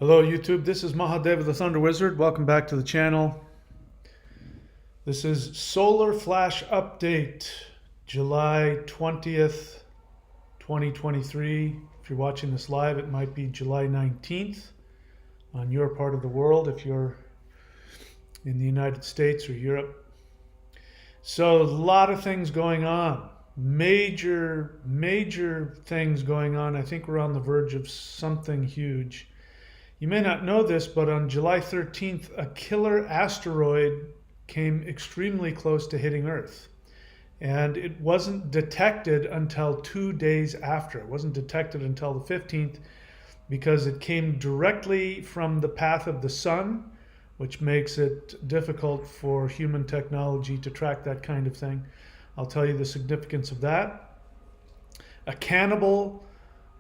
Hello YouTube, this is Mahadeva the Thunder Wizard. Welcome back to the channel. This is Solar Flash Update, July 20th, 2023. If you're watching this live, it might be July 19th on your part of the world if you're in the United States or Europe. So a lot of things going on. Major things going on. I think we're on the verge of something huge. You may not know this, but on July 13th, a killer asteroid came extremely close to hitting Earth. And it wasn't detected until 2 days after. It wasn't detected until the 15th because it came directly from the path of the sun, which makes it difficult for human technology to track that kind of thing. I'll tell you the significance of that. A CANNIBAL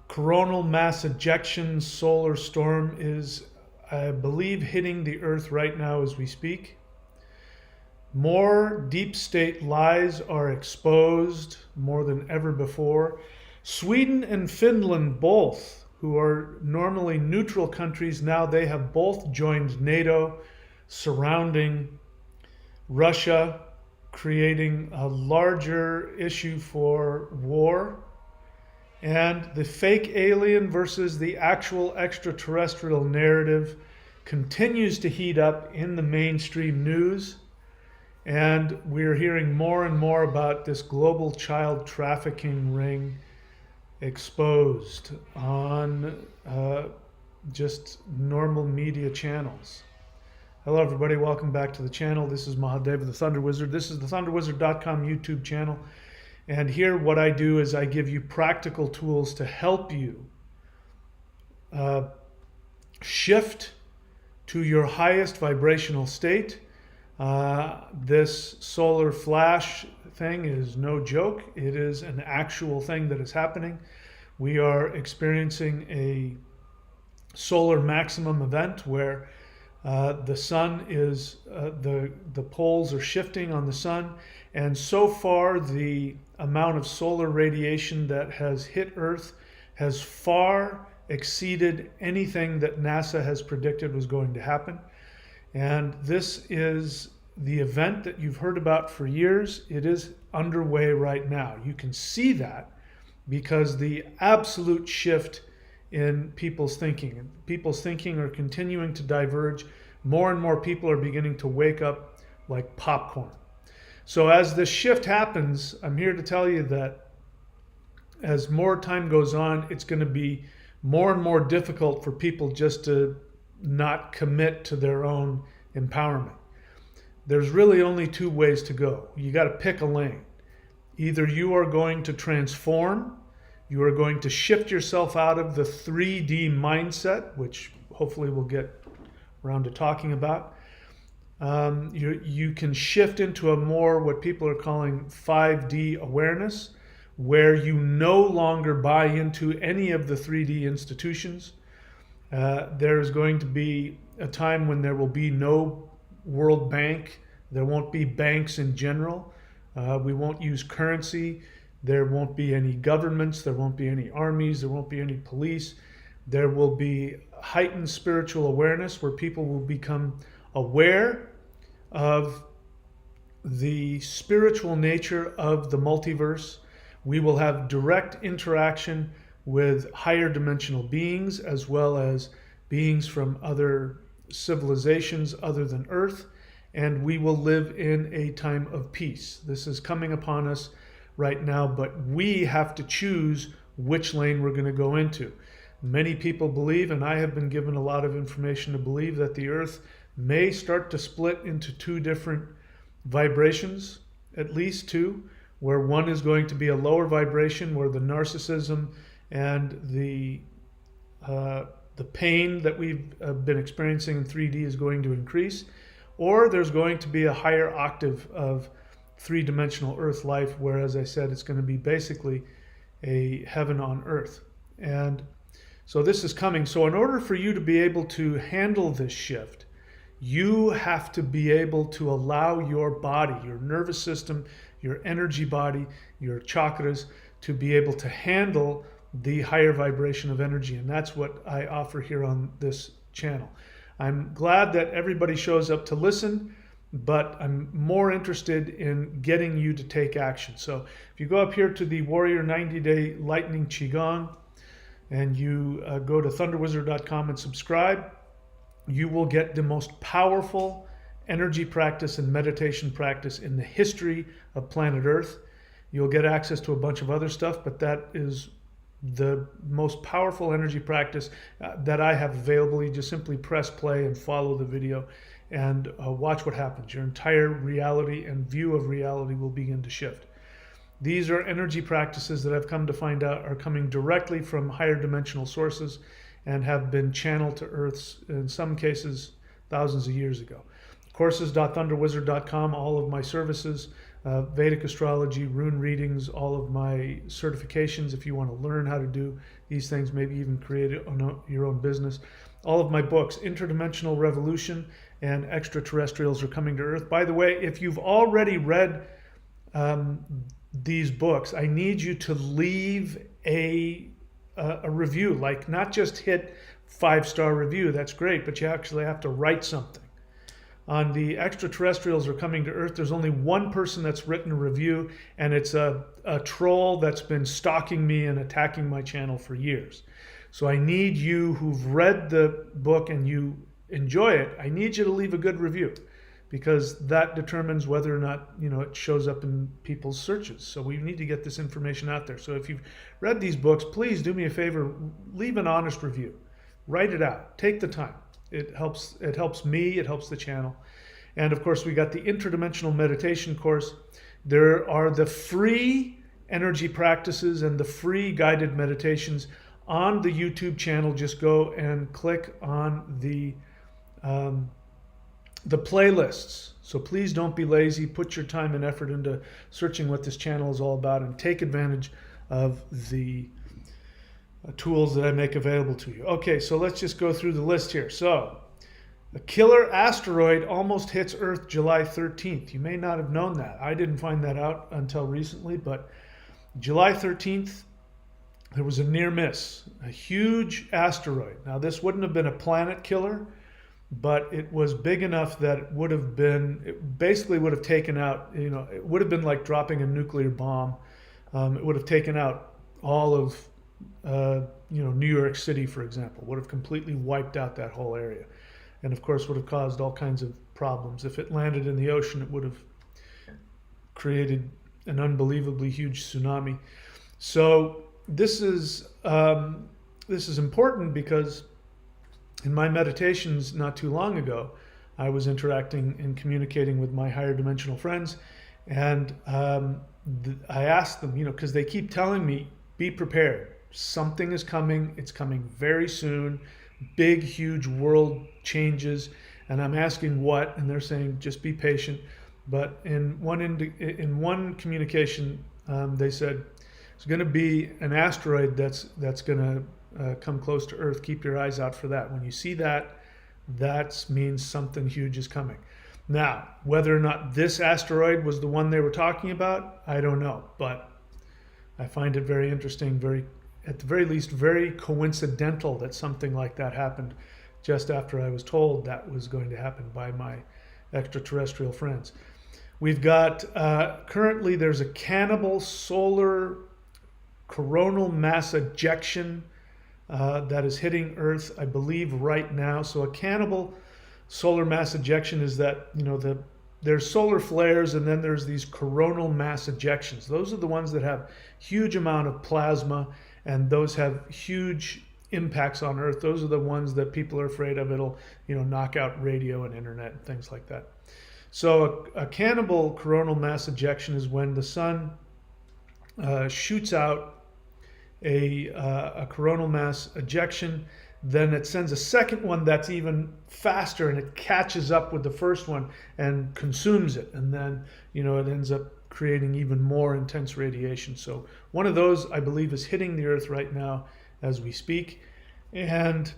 coronal mass ejection solar storm is, I believe, hitting the Earth right now as we speak. More deep state lies are exposed more than ever before. Sweden and Finland both, who are normally neutral countries, now they have both joined NATO, surrounding Russia, creating a larger issue for war. And the fake alien versus the actual extraterrestrial narrative continues to heat up in the mainstream news. And we're hearing more and more about this global child trafficking ring exposed on just normal media channels. Hello everybody, welcome back to the channel. This is Mahadeva the Thunder Wizard. This is the thunderwizard.com YouTube channel. And here what I do is I give you practical tools to help you shift to your highest vibrational state. This solar flash thing is no joke. It is an actual thing that is happening. We are experiencing a solar maximum event where the sun is, the poles are shifting on the sun. And so far, the amount of solar radiation that has hit Earth has far exceeded anything that NASA has predicted was going to happen. And this is the event that you've heard about for years. It is underway right now. You can see that because the absolute shift in people's thinking. People's thinking are continuing to diverge. More and more people are beginning to wake up like popcorn. So as this shift happens, I'm here to tell you that as more time goes on, it's going to be more and more difficult for people just to not commit to their own empowerment. There's really only two ways to go. You got to pick a lane. Either you are going to transform, you are going to shift yourself out of the 3D mindset, which hopefully we'll get around to talking about. You can shift into a more what people are calling 5D awareness, where you no longer buy into any of the 3D institutions. There is going to be a time when there will be no World Bank. There won't be banks in general. We won't use currency. There won't be any governments. There won't be any armies. There won't be any police. There will be heightened spiritual awareness where people will become aware of the spiritual nature of the multiverse. We will have direct interaction with higher dimensional beings as well as beings from other civilizations other than Earth, and we will live in a time of peace. This is coming upon us right now, but we have to choose which lane we're going to go into. Many people believe, and I have been given a lot of information to believe, that the Earth may start to split into two different vibrations, at least two, where one is going to be a lower vibration, where the narcissism and the pain that we've been experiencing in 3D is going to increase, or there's going to be a higher octave of three-dimensional Earth life, where, as I said, it's going to be basically a heaven on Earth. And so this is coming. So in order for you to be able to handle this shift, you have to be able to allow your body, your nervous system, your energy body, your chakras, to be able to handle the higher vibration of energy. And that's what I offer here on this channel. I'm glad that everybody shows up to listen, but I'm more interested in getting you to take action. So if you go up here to the Warrior 90-Day Lightning Qigong and you go to thunderwizard.com and subscribe, you will get the most powerful energy practice and meditation practice in the history of planet Earth. You'll get access to a bunch of other stuff, but that is the most powerful energy practice that I have available. You just simply press play and follow the video and watch what happens. Your entire reality and view of reality will begin to shift. These are energy practices that I've come to find out are coming directly from higher dimensional sources and have been channeled to Earth's, in some cases, thousands of years ago. Courses.thunderwizard.com, all of my services, Vedic astrology, rune readings, all of my certifications if you want to learn how to do these things, maybe even create your own business. All of my books, Interdimensional Revolution and Extraterrestrials Are Coming to Earth. By the way, if you've already read these books, I need you to leave a review, like not just hit 5-star review, that's great, but you actually have to write something. On the Extraterrestrials Are Coming to Earth, there's only one person that's written a review, and it's a troll that's been stalking me and attacking my channel for years. So I need you who've read the book and you enjoy it, I need you to leave a good review, because that determines whether or not, you know, it shows up in people's searches. So we need to get this information out there. So if you've read these books, please do me a favor, leave an honest review. Write it out. Take the time. It helps me, it helps the channel. And of course, we got the Interdimensional Meditation course. There are the free energy practices and the free guided meditations on the YouTube channel. Just go and click on the playlists. So please don't be lazy. Put your time and effort into searching what this channel is all about and take advantage of the tools that I make available to you. Okay, so let's just go through the list here. So, a killer asteroid almost hits Earth July 13th. You may not have known that. I didn't find that out until recently, but July 13th, there was a near miss, a huge asteroid. Now, this wouldn't have been a planet killer, but it was big enough that it would have been, it basically would have taken out, you know, it would have been like dropping a nuclear bomb. It would have taken out all of New York City, for example, would have completely wiped out that whole area. And of course would have caused all kinds of problems. If it landed in the ocean, it would have created an unbelievably huge tsunami. So this is important because in my meditations not too long ago, I was interacting and communicating with my higher dimensional friends, and I asked them, you know, because they keep telling me, be prepared. Something is coming. It's coming very soon. Big, huge world changes. And I'm asking what, and they're saying just be patient. But in one communication, they said it's going to be an asteroid that's going to come close to Earth. Keep your eyes out for that. When you see that, that means something huge is coming. Now, whether or not this asteroid was the one they were talking about, I don't know. But I find it very interesting, at the very least, very coincidental that something like that happened just after I was told that was going to happen by my extraterrestrial friends. We've got, currently there's a CANNIBAL solar coronal mass ejection that is hitting Earth, I believe, right now. So a CANNIBAL solar mass ejection is that, you know, there's solar flares and then there's these coronal mass ejections. Those are the ones that have huge amount of plasma, and those have huge impacts on Earth. Those are the ones that people are afraid of. It'll, you know, knock out radio and internet and things like that. So a CANNIBAL coronal mass ejection is when the sun shoots out a coronal mass ejection. Then it sends a second one that's even faster, and it catches up with the first one and consumes it. And then, you know, it ends up creating even more intense radiation. So one of those, I believe, is hitting the Earth right now as we speak. And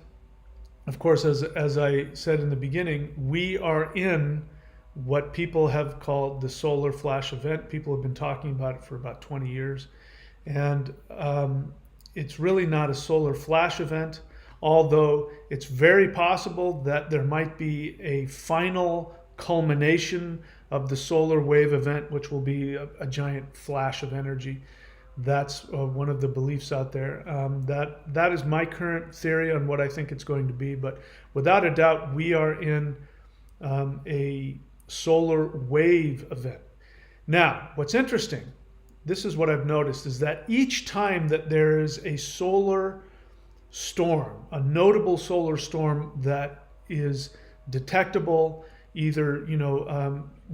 of course, as I said in the beginning, we are in what people have called the solar flash event. People have been talking about it for about 20 years. And it's really not a solar flash event. although it's very possible that there might be a final culmination of the solar wave event, which will be a giant flash of energy. That's one of the beliefs out there. That is my current theory on what I think it's going to be. But without a doubt, we are in a solar wave event. Now, what's interesting, this is what I've noticed, is that each time that there is a solar storm, a notable solar storm that is detectable, either,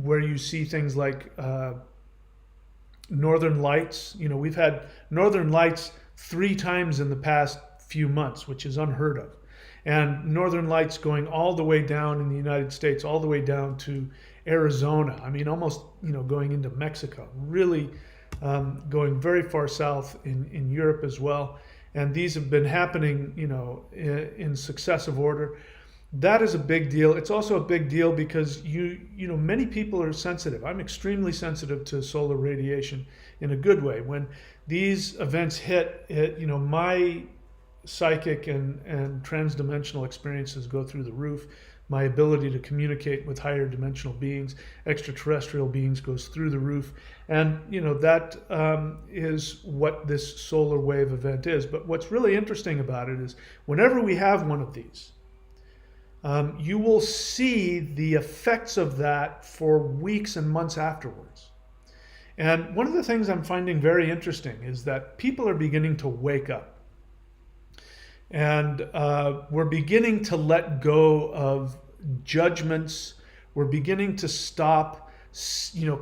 where you see things like northern lights. We've had northern lights 3 times in the past few months, which is unheard of. And northern lights going all the way down in the United States, all the way down to Arizona. I mean, almost, going into Mexico, really going very far south in Europe as well. And these have been happening, in successive order. That is a big deal. It's also a big deal because many people are sensitive. I'm extremely sensitive to solar radiation in a good way. When these events hit, my psychic and transdimensional experiences go through the roof. My ability to communicate with higher dimensional beings, extraterrestrial beings, goes through the roof. And, that is what this solar wave event is. But what's really interesting about it is whenever we have one of these, you will see the effects of that for weeks and months afterwards. And one of the things I'm finding very interesting is that people are beginning to wake up. And we're beginning to let go of judgments. We're beginning to stop,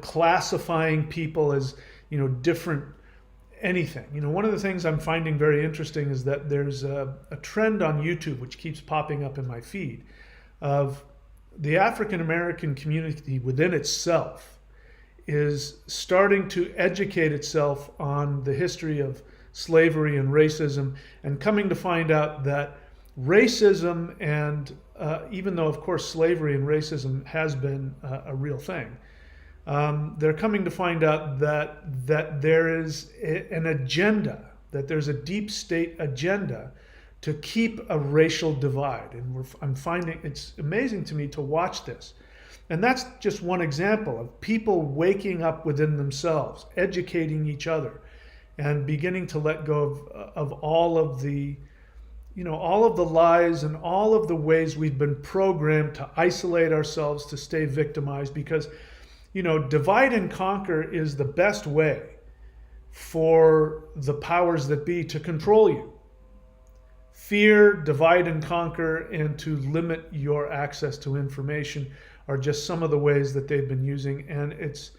classifying people as, different anything. One of the things I'm finding very interesting is that there's a trend on YouTube, which keeps popping up in my feed, of the African American community within itself is starting to educate itself on the history of slavery and racism, and coming to find out that racism and even though of course slavery and racism has been a real thing, they're coming to find out that there is an agenda, that there's a deep state agenda to keep a racial divide. And I'm finding it's amazing to me to watch this. And that's just one example of people waking up within themselves, educating each other, and beginning to let go of all of the, all of the lies and all of the ways we've been programmed to isolate ourselves, to stay victimized. Because, divide and conquer is the best way for the powers that be to control you. Fear, divide and conquer, and to limit your access to information are just some of the ways that they've been using. And it's,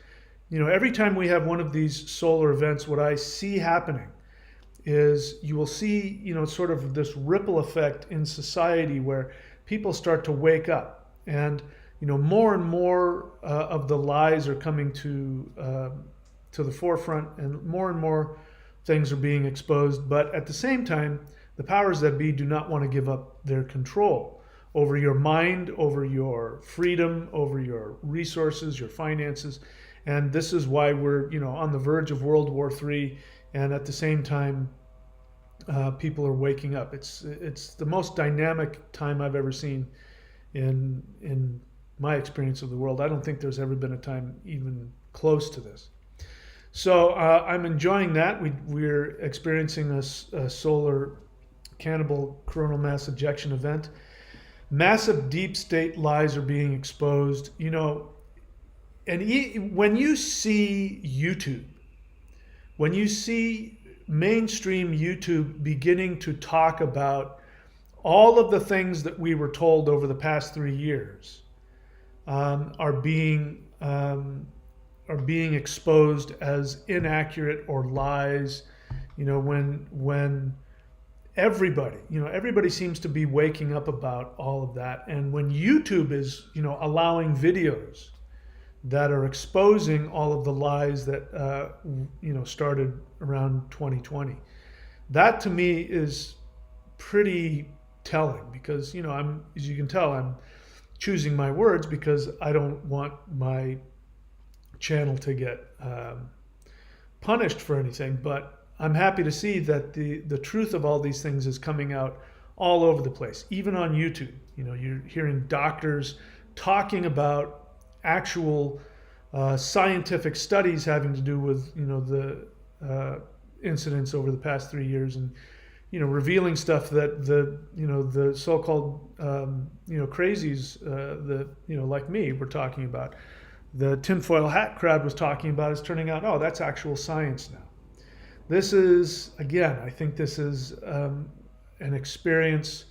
every time we have one of these solar events, what I see happening is you will see, sort of this ripple effect in society where people start to wake up, and, more and more of the lies are coming to the forefront, and more things are being exposed. But at the same time, the powers that be do not want to give up their control over your mind, over your freedom, over your resources, your finances. And this is why we're, on the verge of World War III, and at the same time, people are waking up. It's the most dynamic time I've ever seen in my experience of the world. I don't think there's ever been a time even close to this. So I'm enjoying that. We're experiencing a solar cannibal coronal mass ejection event. Massive deep state lies are being exposed. And when you see YouTube, when you see mainstream YouTube beginning to talk about all of the things that we were told over the past 3 years are being exposed as inaccurate or lies, when everybody seems to be waking up about all of that. And when YouTube is, allowing videos that are exposing all of the lies that, started around 2020, that to me is pretty telling, because, as you can tell, I'm choosing my words because I don't want my channel to get punished for anything. But I'm happy to see that the truth of all these things is coming out all over the place, even on YouTube. You know, you're hearing doctors talking about actual scientific studies having to do with, you know, the incidents over the past 3 years, and, you know, revealing stuff that the so-called crazies, like me, were talking about. The tinfoil hat crowd was talking about is turning out, oh, that's actual science now. This is, again, I think this is an experience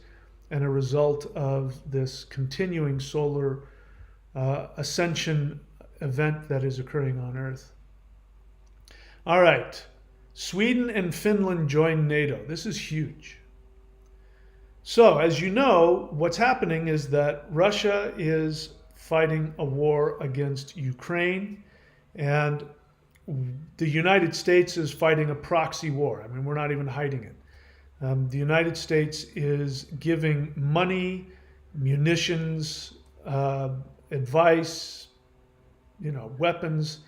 and a result of this continuing solar ascension event that is occurring on Earth. All right. Sweden and Finland join NATO. This is huge. So, as you know, what's happening is that Russia is fighting a war against Ukraine, and the United States is fighting a proxy war. I mean, we're not even hiding it. The United States is giving money, munitions, advice, weapons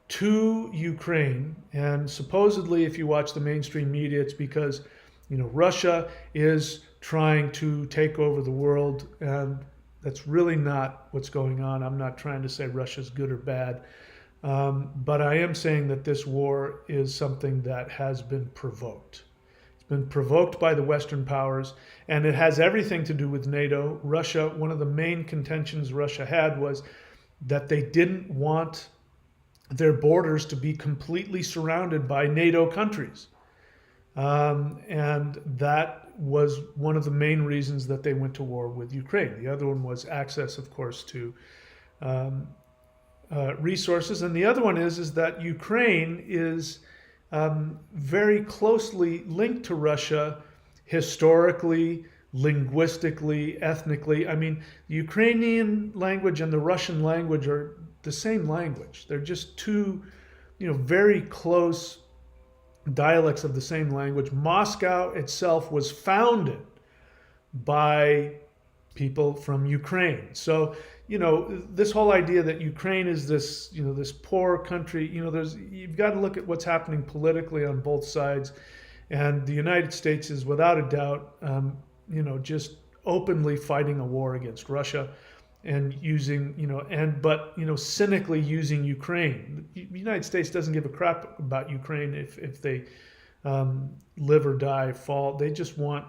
to Ukraine. And supposedly, if you watch the mainstream media, it's because, Russia is trying to take over the world, and that's really not what's going on. I'm not trying to say Russia's good or bad, but I am saying that this war is something that has been provoked. It's been provoked by the Western powers, and it has everything to do with NATO. Russia, one of the main contentions Russia had was that they didn't want their borders to be completely surrounded by NATO countries. And that was one of the main reasons that they went to war with Ukraine. The other one was access, of course, to resources. And the other one is that Ukraine is very closely linked to Russia historically, linguistically, ethnically. I mean, the Ukrainian language and the Russian language are the same language. They're just two, very close dialects of the same language. Moscow itself was founded by people from Ukraine. So, this whole idea that Ukraine is this, this poor country, you've got to look at what's happening politically on both sides. And the United States is without a doubt, just openly fighting a war against Russia, and using, cynically using Ukraine. The United States doesn't give a crap about Ukraine if they live or die, fall. They just want,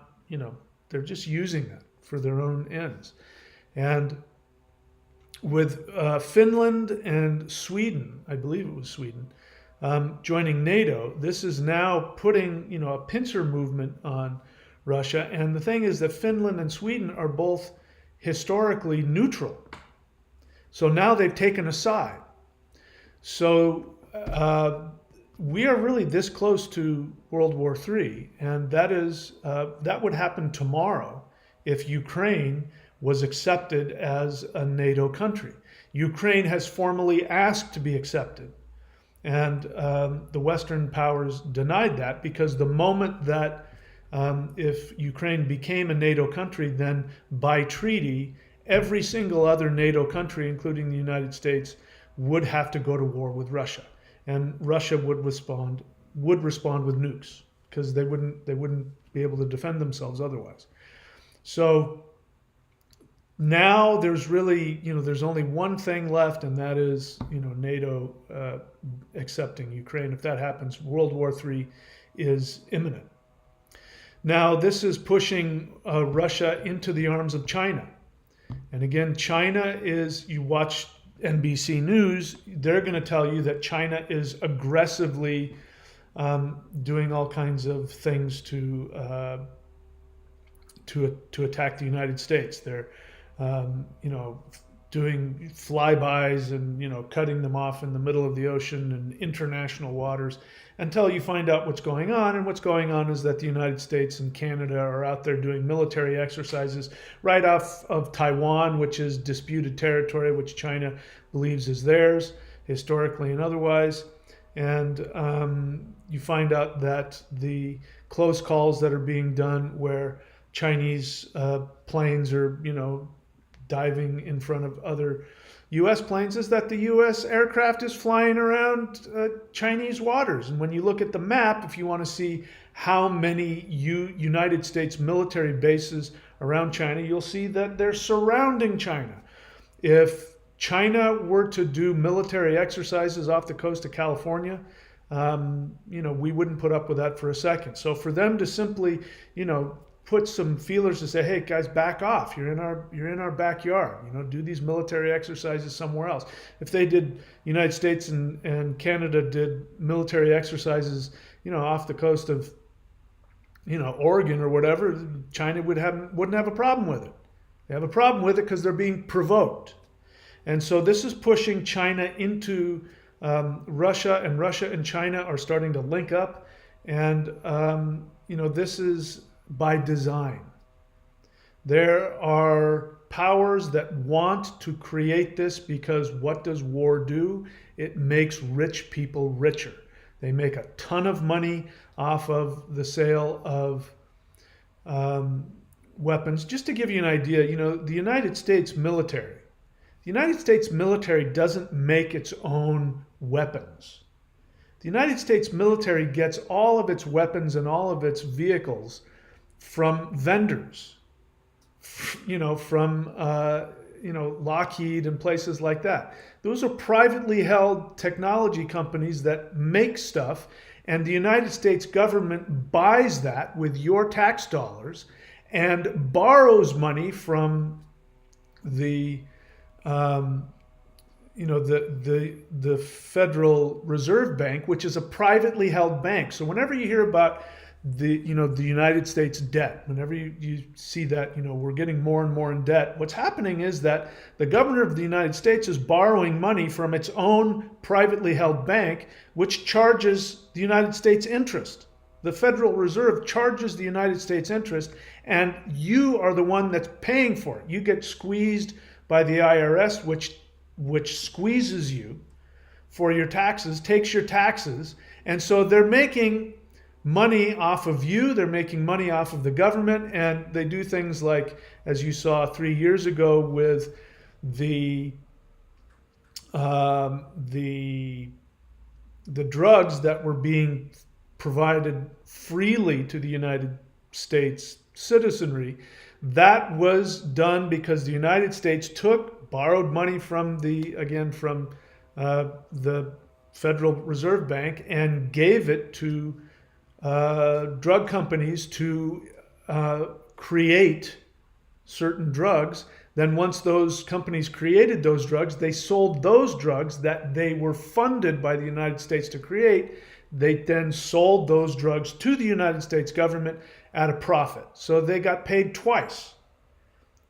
they're just using that for their own ends. And with Finland and Sweden, I believe it was Sweden, joining NATO, this is now putting, a pincer movement on Russia. And the thing is that Finland and Sweden are both historically neutral. So now they've taken a side. So we are really this close to World War III, and that would happen tomorrow if Ukraine was accepted as a NATO country. Ukraine has formally asked to be accepted, and the Western powers denied that, because the moment that if Ukraine became a NATO country, then by treaty, every single other NATO country, including the United States, would have to go to war with Russia, and Russia would respond with nukes, because they wouldn't be able to defend themselves otherwise. So now there's really, there's only one thing left, and that is, NATO accepting Ukraine. If that happens, World War III is imminent. Now, this is pushing Russia into the arms of China. And again, China is, you watch NBC News, they're going to tell you that China is aggressively doing all kinds of things to attack the United States. They're, doing flybys and, cutting them off in the middle of the ocean and international waters, until you find out what's going on. And what's going on is that the United States and Canada are out there doing military exercises right off of Taiwan, which is disputed territory, which China believes is theirs, historically and otherwise. And you find out that the close calls that are being done where Chinese planes are, diving in front of other U.S. planes is that the U.S. aircraft is flying around Chinese waters. And when you look at the map, if you want to see how many United States military bases around China, you'll see that they're surrounding China. If China were to do military exercises off the coast of California, we wouldn't put up with that for a second. So for them to simply, put some feelers to say, hey guys, back off. You're in our backyard. Do these military exercises somewhere else. If they did, United States and Canada did military exercises, off the coast of, Oregon or whatever, China wouldn't have a problem with it. They have a problem with it because they're being provoked. And so this is pushing China into Russia, and Russia and China are starting to link up. And, this is by design. There are powers that want to create this because what does war do? It makes rich people richer. They make a ton of money off of the sale of weapons. Just to give you an idea, the United States military doesn't make its own weapons. The United States military gets all of its weapons and all of its vehicles from vendors, from Lockheed and places like that. Those are privately held technology companies that make stuff, and the United States government buys that with your tax dollars and borrows money from the Federal Reserve Bank, which is a privately held bank. So whenever you hear about the United States debt, whenever you see that, we're getting more and more in debt, what's happening is that the governor of the United States is borrowing money from its own privately held bank, which charges the United States interest. The Federal Reserve charges the United States interest, and you are the one that's paying for it. You get squeezed by the IRS, which squeezes you for your taxes, takes your taxes, and so they're making money off of you, they're making money off of the government, and they do things like, as you saw 3 years ago with the drugs that were being provided freely to the United States citizenry. That was done because the United States borrowed money from the Federal Reserve Bank and gave it to drug companies to create certain drugs. Then once those companies created those drugs, they sold those drugs that they were funded by the United States to create. They then sold those drugs to the United States government at a profit. So they got paid twice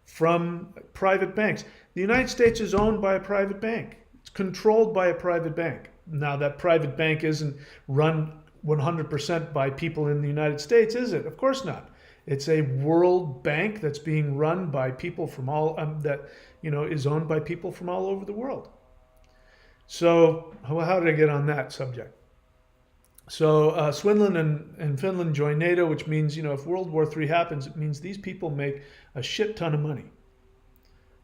from private banks. The United States is owned by a private bank. It's controlled by a private bank. Now, that private bank isn't run 100% by people in the United States, is it? Of course not. It's a world bank that's being run by people from is owned by people from all over the world. So how did I get on that subject? So Sweden and Finland join NATO, which means, if World War III happens, it means these people make a shit ton of money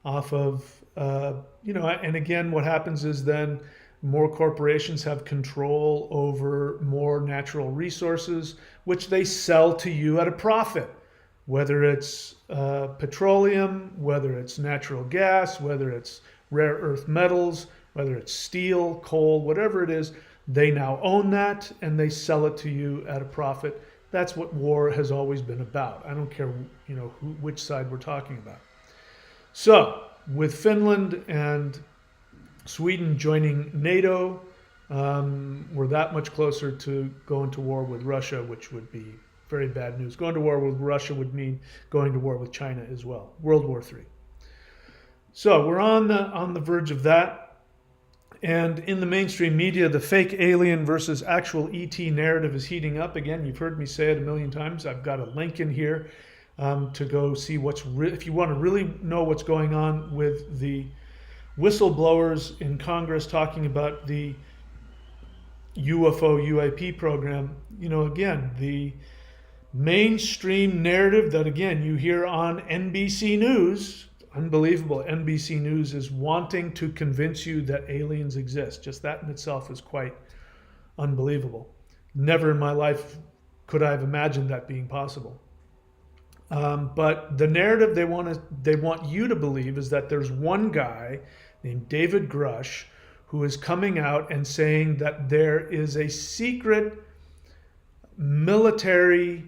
off of, and again, what happens is then more corporations have control over more natural resources, which they sell to you at a profit, whether it's petroleum, whether it's natural gas, whether it's rare earth metals, whether it's steel, coal, whatever it is. They now own that and they sell it to you at a profit. That's what war has always been about. I don't care, which side we're talking about. So with Finland and Sweden joining NATO, we're that much closer to going to war with Russia, which would be very bad news. Going to war with Russia would mean going to war with China as well. World War III. So we're on the verge of that. And in the mainstream media, the fake alien versus actual ET narrative is heating up. Again, you've heard me say it a million times. I've got a link in here to go see if you want to really know what's going on with the whistleblowers in Congress talking about the UFO UAP program. Again, the mainstream narrative that, again, you hear on NBC News unbelievable. NBC News is wanting to convince you that aliens exist. Just that in itself is quite unbelievable. Never in my life could I have imagined that being possible. But the narrative they want you to believe is that there's one guy named David Grush who is coming out and saying that there is a secret military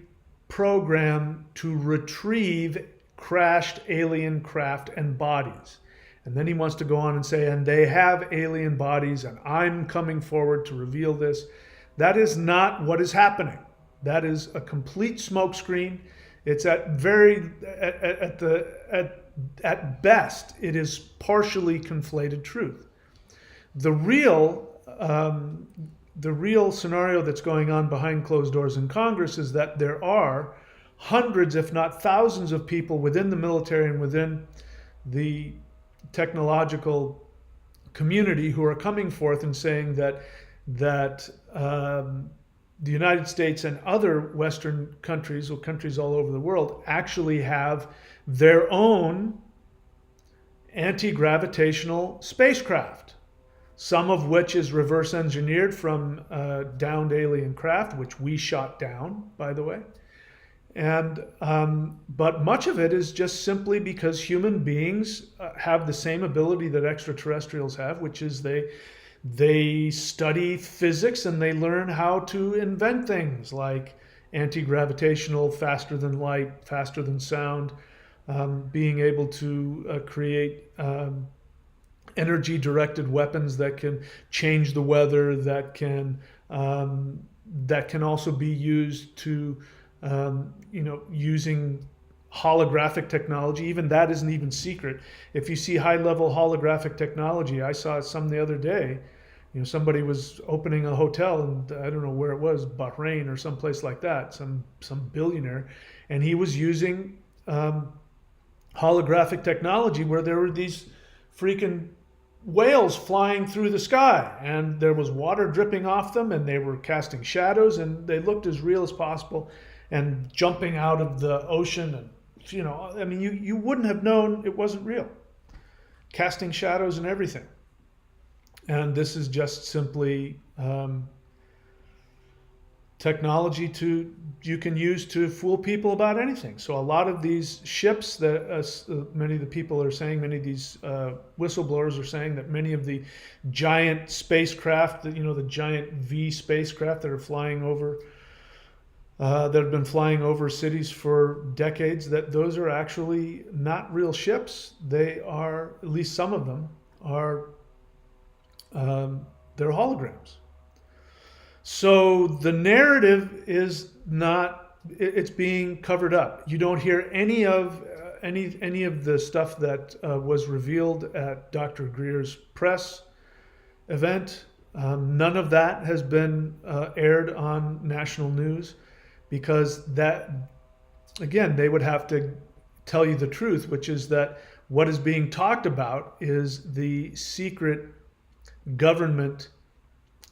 program to retrieve crashed alien craft and bodies. And then he wants to go on and say, and they have alien bodies, and I'm coming forward to reveal this. That is not what is happening. That is a complete smokescreen. It's at best, it is partially conflated truth. The real scenario that's going on behind closed doors in Congress is that there are hundreds, if not thousands, of people within the military and within the technological community who are coming forth and saying that the United States and other Western countries, or countries all over the world, actually have their own anti-gravitational spacecraft, some of which is reverse engineered from downed alien craft, which we shot down, by the way. And but much of it is just simply because human beings have the same ability that extraterrestrials have, which is they study physics and they learn how to invent things like anti-gravitational, faster than light, faster than sound, being able to create energy-directed weapons that can change the weather, that can also be used to using holographic technology. Even that isn't even secret. If you see high-level holographic technology, I saw some the other day. Somebody was opening a hotel, and I don't know where it was, Bahrain or someplace like that, some billionaire, and he was using holographic technology where there were these freaking whales flying through the sky, and there was water dripping off them, and they were casting shadows, and they looked as real as possible, and jumping out of the ocean, and you wouldn't have known it wasn't real, casting shadows and everything. And this is just simply technology you can use to fool people about anything. So a lot of these ships that many of the people are saying, many of these whistleblowers are saying that many of the giant spacecraft, the giant V spacecraft that are flying over, that have been flying over cities for decades, that those are actually not real ships. They are, at least some of them are, they're holograms. So the narrative is not, it's being covered up. You don't hear any of the stuff that was revealed at Dr. Greer's press event. None of that has been aired on national news, because that, again, they would have to tell you the truth, which is that what is being talked about is the secret government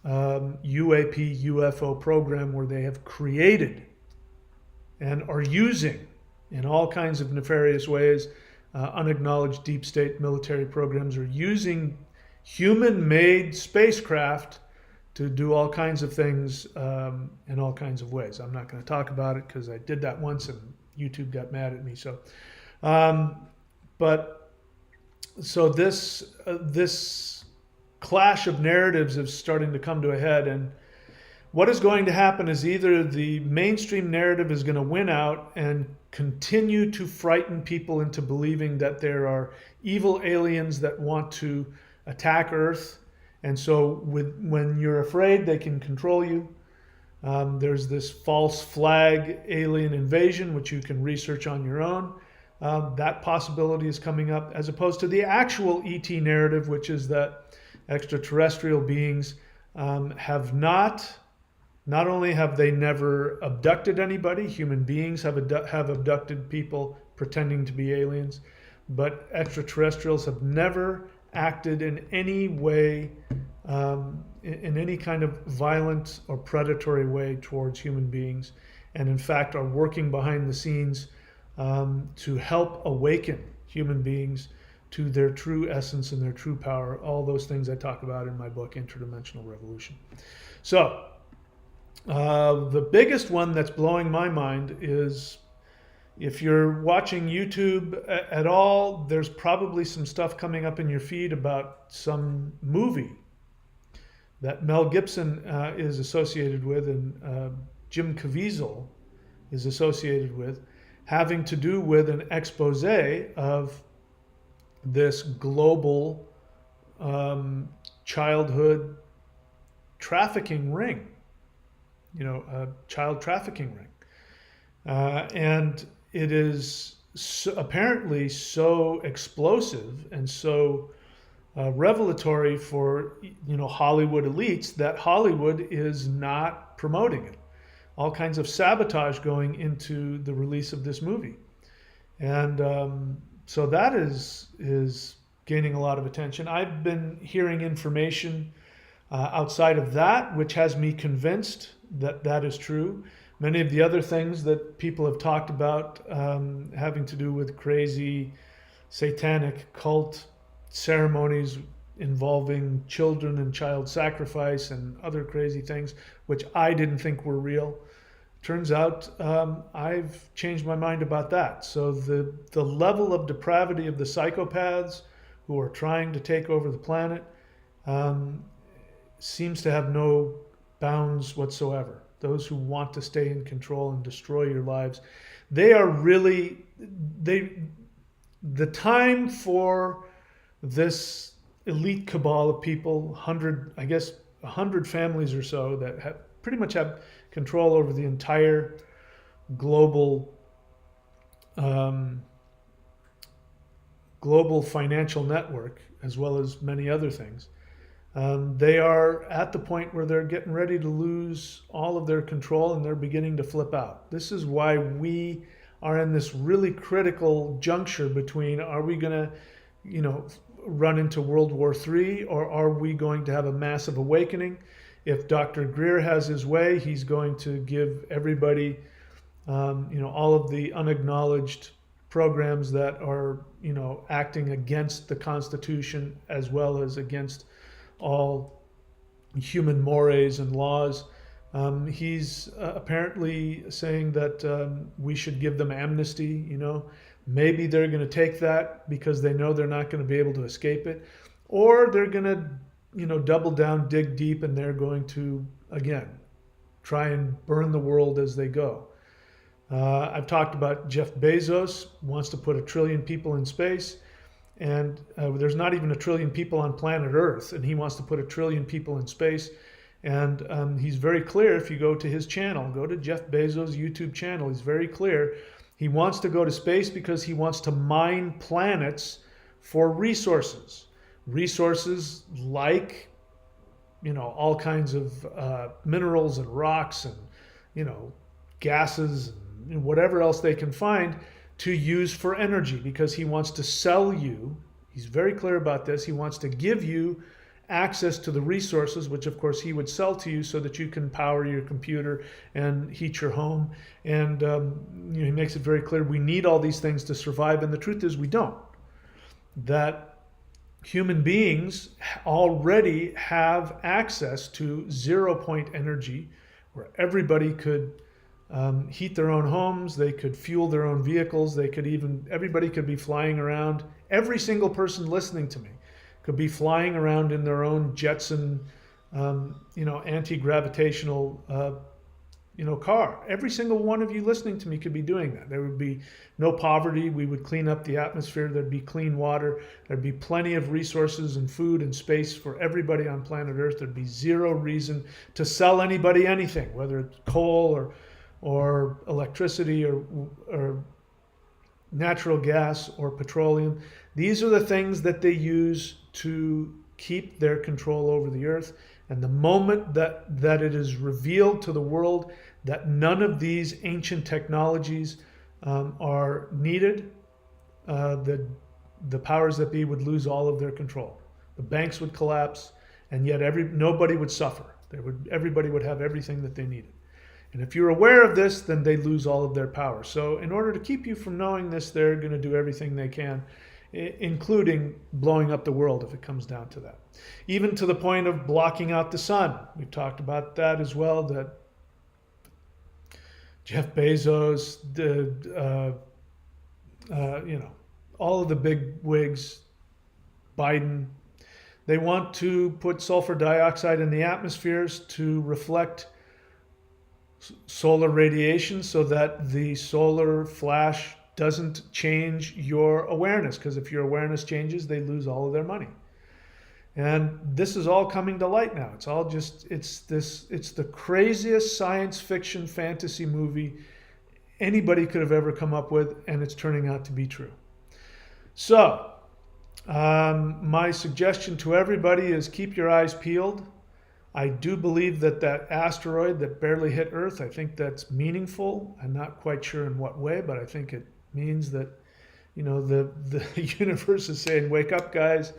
UAP UFO program, where they have created and are using in all kinds of nefarious ways, unacknowledged deep state military programs are using human-made spacecraft to do all kinds of things in all kinds of ways. I'm not going to talk about it because I did that once and YouTube got mad at me. So, this clash of narratives is starting to come to a head, and what is going to happen is either the mainstream narrative is going to win out and continue to frighten people into believing that there are evil aliens that want to attack Earth, and so when you're afraid, they can control you. There's this false flag alien invasion, which you can research on your own. That possibility is coming up, as opposed to the actual ET narrative, which is that extraterrestrial beings have not only have they never abducted anybody, human beings have abducted people pretending to be aliens, but extraterrestrials have never acted in any way, in any kind of violent or predatory way towards human beings, and in fact are working behind the scenes to help awaken human beings to their true essence and their true power. All those things I talk about in my book, Interdimensional Revolution. So, the biggest one that's blowing my mind is, if you're watching YouTube at all, there's probably some stuff coming up in your feed about some movie that Mel Gibson is associated with, and Jim Caviezel is associated with, having to do with an expose of this global childhood trafficking ring, a child trafficking ring. And it is apparently so explosive and so revelatory for Hollywood elites that Hollywood is not promoting it. All kinds of sabotage going into the release of this movie, and so that is gaining a lot of attention. I've been hearing information outside of that, which has me convinced that that is true. Many of the other things that people have talked about having to do with crazy satanic cult ceremonies involving children and child sacrifice and other crazy things, which I didn't think were real. Turns out I've changed my mind about that. So the level of depravity of the psychopaths who are trying to take over the planet seems to have no bounds whatsoever. Those who want to stay in control and destroy your lives, they are really, the time for this elite cabal of people, 100 families or so that pretty much have control over the entire global financial network, as well as many other things. They are at the point where they're getting ready to lose all of their control, and they're beginning to flip out. This is why we are in this really critical juncture between, are we going to, run into World War III, or are we going to have a massive awakening? If Dr. Greer has his way, he's going to give everybody, all of the unacknowledged programs that are, acting against the Constitution as well as against all human mores and laws. He's apparently saying that we should give them amnesty. Maybe they're going to take that because they know they're not going to be able to escape it, or they're going to double down, dig deep, and they're going to, again, try and burn the world as they go. I've talked about Jeff Bezos wants to put 1 trillion people in space, and there's not even 1 trillion people on planet Earth, and he wants to put 1 trillion people in space. And he's very clear. If you go to his channel, go to Jeff Bezos' YouTube channel, he's very clear. He wants to go to space because he wants to mine planets for resources. Resources like, all kinds of minerals and rocks and, gases and whatever else they can find to use for energy, because he wants to sell you. He's very clear about this. He wants to give you access to the resources, which of course he would sell to you so that you can power your computer and heat your home. And he makes it very clear we need all these things to survive. And the truth is we don't. That human beings already have access to 0-point energy, where everybody could heat their own homes, they could fuel their own vehicles, everybody could be flying around. Every single person listening to me could be flying around in their own Jetson, anti-gravitational, car. Every single one of you listening to me could be doing that. There would be no poverty. We would clean up the atmosphere. There'd be clean water. There'd be plenty of resources and food and space for everybody on planet Earth. There'd be zero reason to sell anybody anything, whether it's coal or electricity or natural gas or petroleum. These are the things that they use to keep their control over the earth. And the moment that it is revealed to the world that none of these ancient technologies are needed, the powers that be would lose all of their control. The banks would collapse, and yet nobody would suffer. Everybody would have everything that they needed. And if you're aware of this, then they lose all of their power. So in order to keep you from knowing this, they're going to do everything they can, including blowing up the world if it comes down to that. Even to the point of blocking out the sun. We've talked about that as well, that Jeff Bezos, all of the big wigs, Biden, they want to put sulfur dioxide in the atmospheres to reflect solar radiation so that the solar flash doesn't change your awareness, because if your awareness changes, they lose all of their money. And this is all coming to light now. It's all just, it's the craziest science fiction fantasy movie anybody could have ever come up with, and it's turning out to be true. So, my suggestion to everybody is keep your eyes peeled. I do believe that that asteroid that barely hit Earth, I think that's meaningful. I'm not quite sure in what way, but I think it means that, the universe is saying, wake up, guys.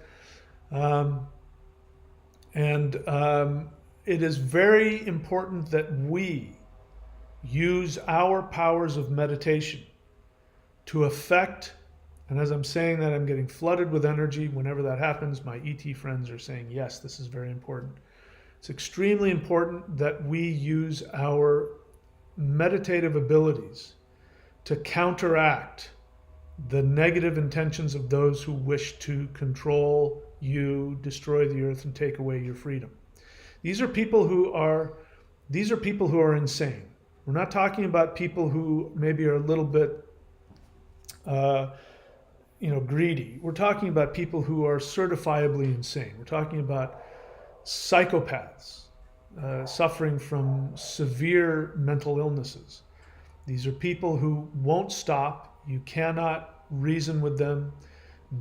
It is very important that we use our powers of meditation to affect, and as I'm saying that, I'm getting flooded with energy. Whenever that happens, my ET friends are saying, yes, this is very important. It's extremely important that we use our meditative abilities to counteract the negative intentions of those who wish to control you, destroy the earth, and take away your freedom. These are people who are insane. We're not talking about people who maybe are a little bit greedy. We're talking about people who are certifiably insane. We're talking about psychopaths suffering from severe mental illnesses. These are people who won't stop. You cannot reason with them.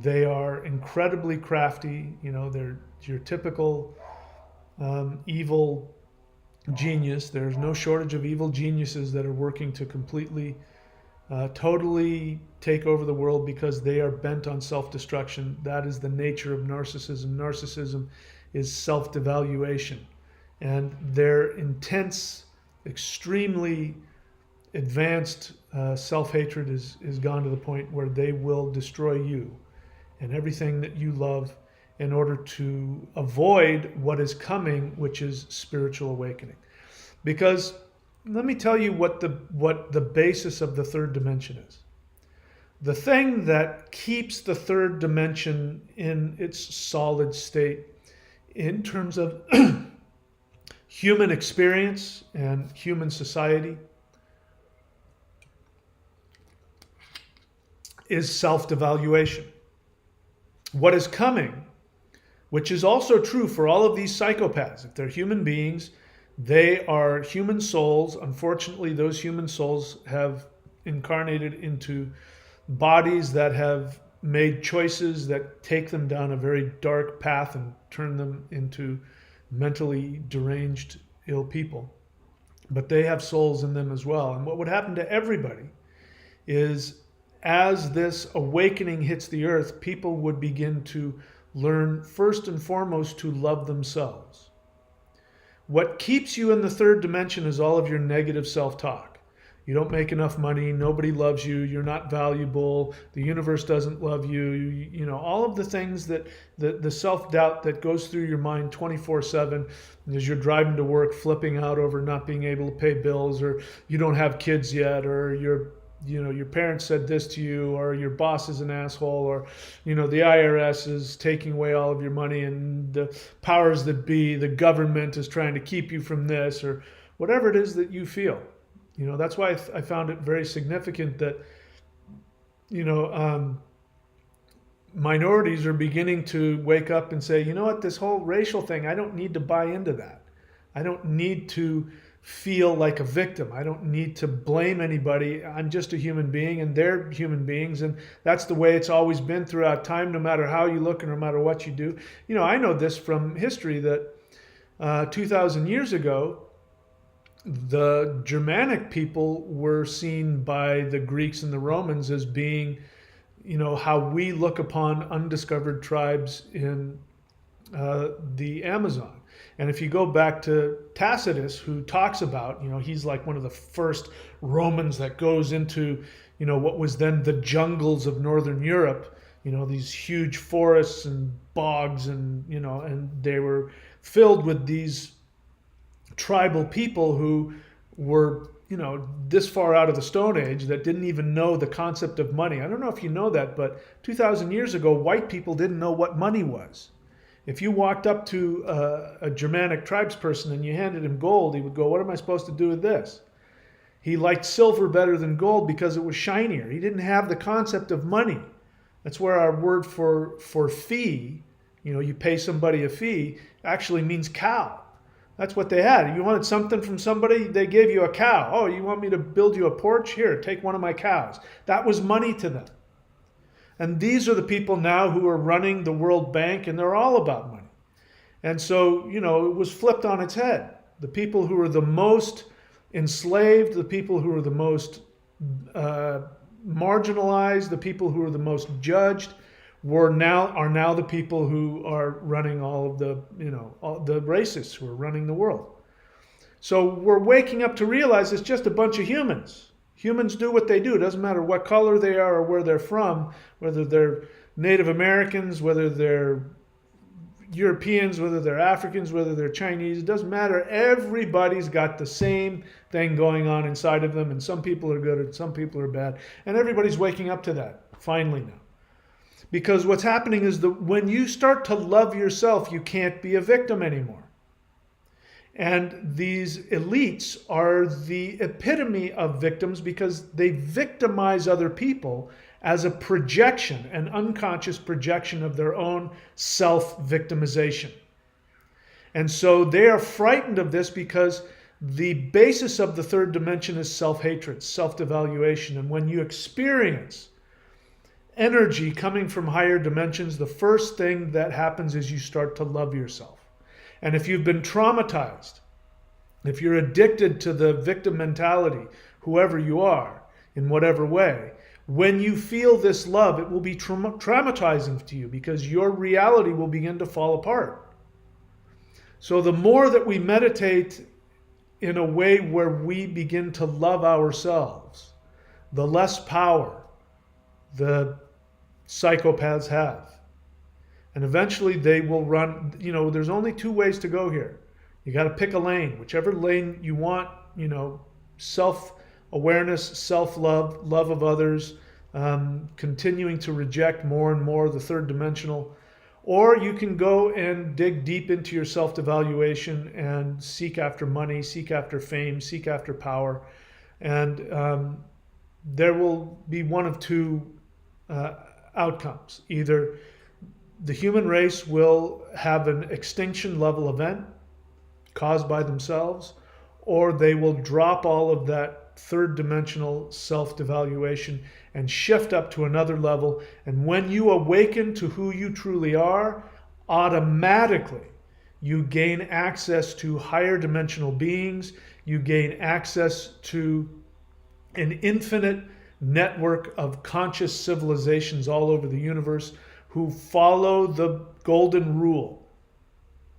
They are incredibly crafty. They're your typical evil genius. There's no shortage of evil geniuses that are working to completely, totally take over the world because they are bent on self-destruction. That is the nature of narcissism. Narcissism is self-devaluation. And their intense, extremely advanced self-hatred is gone to the point where they will destroy you and everything that you love in order to avoid what is coming, which is spiritual awakening. Because let me tell you what the basis of the third dimension is. The thing that keeps the third dimension in its solid state in terms of human experience and human society is self-devaluation. What is coming, which is also true for all of these psychopaths, if they're human beings, they are human souls. Unfortunately, those human souls have incarnated into bodies that have made choices that take them down a very dark path and turn them into mentally deranged, ill people. But they have souls in them as well. And what would happen to everybody is, as this awakening hits the earth, people would begin to learn first and foremost to love themselves. What keeps you in the third dimension is all of your negative self-talk. You don't make enough money, nobody loves you, you're not valuable, the universe doesn't love you, all of the things that the self-doubt that goes through your mind 24/7 as you're driving to work, flipping out over not being able to pay bills, or you don't have kids yet, or your parents said this to you, or your boss is an asshole, or the IRS is taking away all of your money, and the powers that be, the government is trying to keep you from this, or whatever it is that you feel. That's why I found it very significant that minorities are beginning to wake up and say, this whole racial thing, I don't need to buy into that. I don't need to feel like a victim. I don't need to blame anybody. I'm just a human being and they're human beings, and that's the way it's always been throughout time, no matter how you look and no matter what you do. I know this from history that 2,000 years ago, the Germanic people were seen by the Greeks and the Romans as being, how we look upon undiscovered tribes in the Amazon. And if you go back to Tacitus, who talks about, he's like one of the first Romans that goes into, what was then the jungles of Northern Europe, these huge forests and bogs and they were filled with these tribal people who were, this far out of the Stone Age that didn't even know the concept of money. I don't know if you know that, but 2,000 years ago, white people didn't know what money was. If you walked up to a Germanic tribesperson and you handed him gold, he would go, "What am I supposed to do with this?" He liked silver better than gold because it was shinier. He didn't have the concept of money. That's where our word for fee, you pay somebody a fee, actually means cow. That's what they had. You wanted something from somebody, they gave you a cow. "Oh, you want me to build you a porch? Here, take one of my cows." That was money to them. And these are the people now who are running the World Bank, and they're all about money. And so, it was flipped on its head. The people who are the most enslaved, the people who are the most marginalized, the people who are the most judged, are now the people who are running all of the, all the racists who are running the world. So we're waking up to realize it's just a bunch of humans. Humans do what they do. It doesn't matter what color they are or where they're from, whether they're Native Americans, whether they're Europeans, whether they're Africans, whether they're Chinese. It doesn't matter. Everybody's got the same thing going on inside of them, and some people are good and some people are bad. And everybody's waking up to that, finally now. Because what's happening is that when you start to love yourself, you can't be a victim anymore. And these elites are the epitome of victims because they victimize other people as a projection, an unconscious projection of their own self-victimization. And so they are frightened of this because the basis of the third dimension is self-hatred, self-devaluation. And when you experience energy coming from higher dimensions, the first thing that happens is you start to love yourself. And if you've been traumatized, if you're addicted to the victim mentality, whoever you are, in whatever way, when you feel this love, it will be traumatizing to you because your reality will begin to fall apart. So the more that we meditate in a way where we begin to love ourselves, the less power the psychopaths have. And eventually they will run, there's only two ways to go here. You got to pick a lane, whichever lane you want, self-awareness, self-love, love of others, continuing to reject more and more the third dimensional. Or you can go and dig deep into your self-devaluation and seek after money, seek after fame, seek after power. And there will be one of two outcomes. Either the human race will have an extinction level event caused by themselves, or they will drop all of that third dimensional self-devaluation and shift up to another level. And when you awaken to who you truly are, automatically you gain access to higher dimensional beings, you gain access to an infinite network of conscious civilizations all over the universe who follow the golden rule.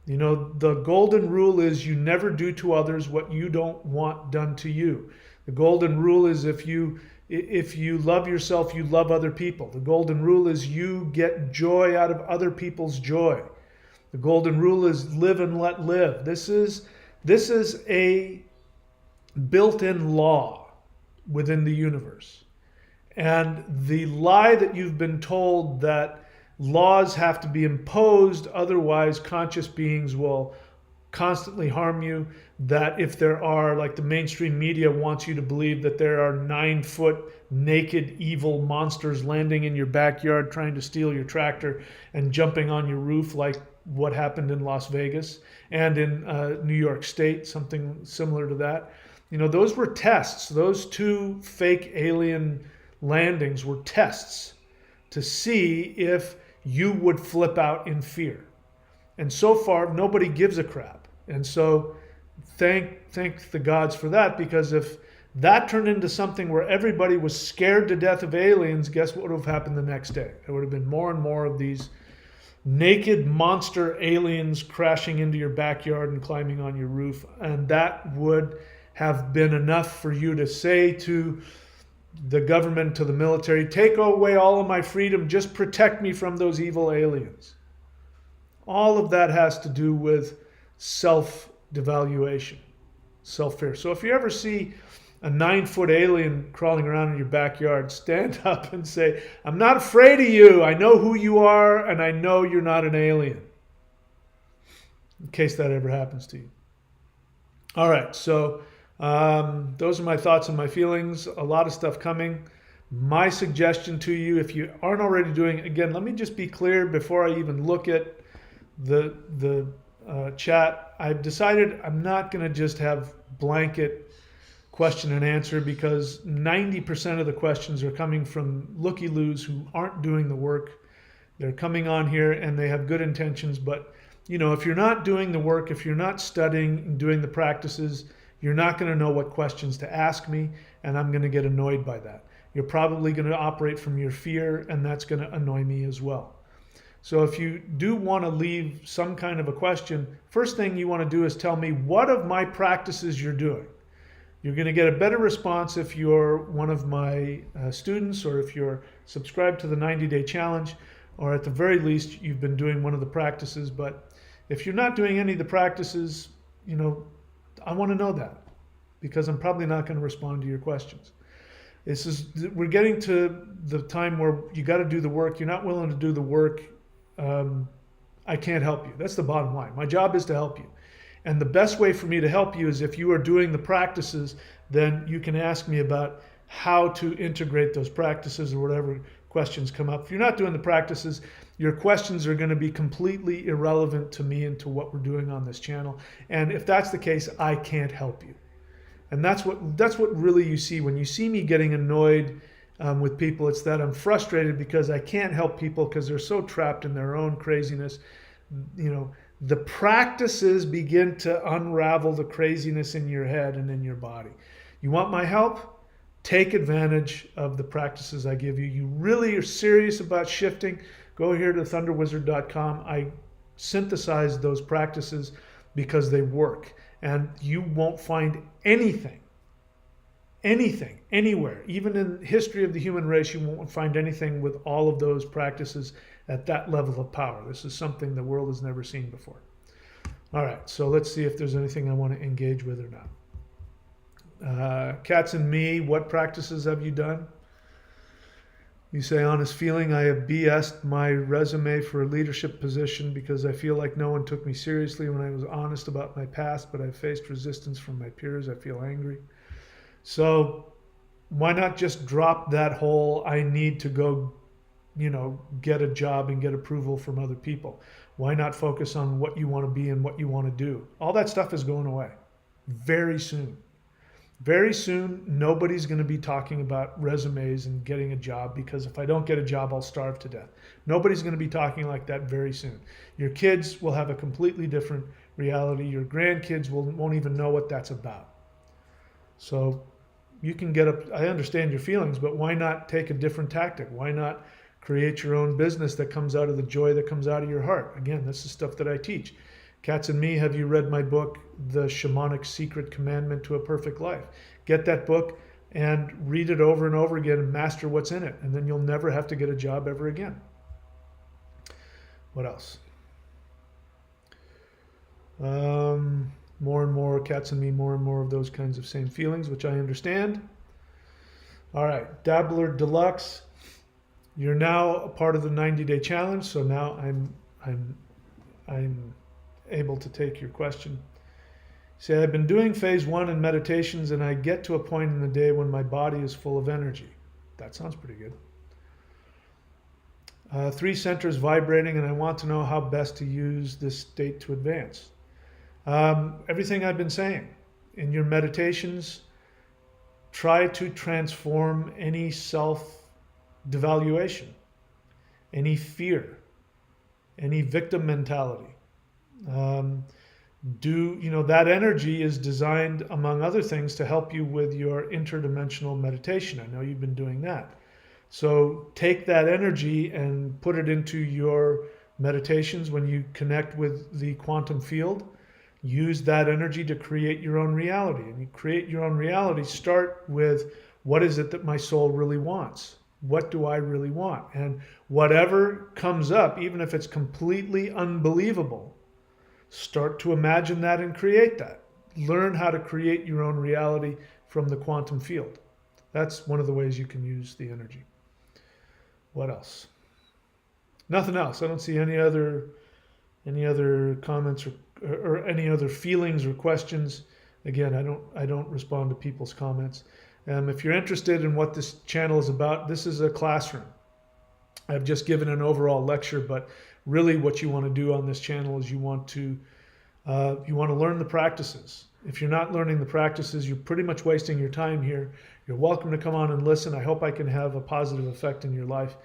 The golden rule is you never do to others what you don't want done to you. The golden rule is if you love yourself, you love other people. The golden rule is you get joy out of other people's joy. The golden rule is live and let live. This is a built-in law within the universe. And the lie that you've been told that laws have to be imposed, otherwise conscious beings will constantly harm you, that if there are, like the mainstream media wants you to believe that there are 9-foot naked evil monsters landing in your backyard trying to steal your tractor and jumping on your roof, like what happened in Las Vegas and in New York State, something similar to that. Those were tests. Those two fake alien landings were tests to see if you would flip out in fear. And so far, nobody gives a crap. And so thank the gods for that, because if that turned into something where everybody was scared to death of aliens, guess what would have happened the next day? There would have been more and more of these naked monster aliens crashing into your backyard and climbing on your roof. And that would have been enough for you to say to the government, to the military, take away all of my freedom, just protect me from those evil aliens. All of that has to do with self-devaluation, self-fear. So if you ever see a 9-foot alien crawling around in your backyard, stand up and say, I'm not afraid of you. I know who you are, and I know you're not an alien. In case that ever happens to you. All right, so those are my thoughts and my feelings. A lot of stuff coming. My suggestion to you, if you aren't already doing it, again, let me just be clear before I even look at the chat. I've decided I'm not going to just have blanket question and answer, because 90% of the questions are coming from looky-loos who aren't doing the work. They're coming on here and they have good intentions, but you know, if you're not doing the work, if you're not studying and doing the practices, you're not going to know what questions to ask me, and I'm going to get annoyed by that. You're probably going to operate from your fear, and that's going to annoy me as well. So if you do want to leave some kind of a question, first thing you want to do is tell me what of my practices you're doing. You're going to get a better response if you're one of my students, or if you're subscribed to the 90-day challenge, or at the very least, you've been doing one of the practices. But if you're not doing any of the practices, you know, I want to know that, because I'm probably not going to respond to your questions. We're getting to the time where you got to do the work. You're not willing to do the work. I can't help you. That's the bottom line. My job is to help you. And the best way for me to help you is if you are doing the practices, then you can ask me about how to integrate those practices or whatever questions come up. If you're not doing the practices, your questions are going to be completely irrelevant to me and to what we're doing on this channel. And if that's the case, I can't help you. And that's what really you see. When you see me getting annoyed with people, it's that I'm frustrated because I can't help people because they're so trapped in their own craziness. You know, the practices begin to unravel the craziness in your head and in your body. You want my help? Take advantage of the practices I give you. You really are serious about shifting? Go here to thunderwizard.com. I synthesized those practices because they work. And you won't find anything, anywhere, even in the history of the human race, you won't find anything with all of those practices at that level of power. This is something the world has never seen before. All right, so let's see if there's anything I want to engage with or not. Cats and me, what practices have you done? You say, honest feeling, I have BS'd my resume for a leadership position because I feel like no one took me seriously when I was honest about my past, but I faced resistance from my peers. I feel angry. So why not just drop that whole, I need to go, you know, get a job and get approval from other people? Why not focus on what you want to be and what you want to do? All that stuff is going away very soon. Very soon, nobody's going to be talking about resumes and getting a job, because if I don't get a job, I'll starve to death. Nobody's going to be talking like that very soon. Your kids will have a completely different reality. Your grandkids won't even know what that's about. So you can get up. I understand your feelings, but why not take a different tactic? Why not create your own business that comes out of the joy that comes out of your heart? Again, this is stuff that I teach. Cats and Me, have you read my book, The Shamanic Secret Commandment to a Perfect Life? Get that book and read it over and over again and master what's in it. And then you'll never have to get a job ever again. What else? More and more, Cats and Me, more and more of those kinds of same feelings, which I understand. All right, Dabbler Deluxe. You're now a part of the 90-day challenge, so now I'm able to take your question. Say, I've been doing phase 1 in meditations, and I get to a point in the day when my body is full of energy. That sounds pretty good. 3 centers vibrating, and I want to know how best to use this state to advance. Everything I've been saying. In your meditations, try to transform any self-devaluation, any fear, any victim mentality. That energy is designed, among other things, to help you with your interdimensional meditation. I know you've been doing that. So take that energy and put it into your meditations, when you connect with the quantum field, use that energy to create your own reality. And you create your own reality, start with, what is it that my soul really wants? What do I really want? And whatever comes up, even if it's completely unbelievable, start to imagine that and create that. Learn how to create your own reality from the quantum field. That's one of the ways you can use the energy. What else? Nothing else. I don't see any other comments or any other feelings or questions. Again, I don't respond to people's comments. If you're interested in what this channel is about, this is a classroom. I've just given an overall lecture, but really what you want to do on this channel is you want to learn the practices. If you're not learning the practices, you're pretty much wasting your time here. You're welcome to come on and listen. I hope I can have a positive effect in your life.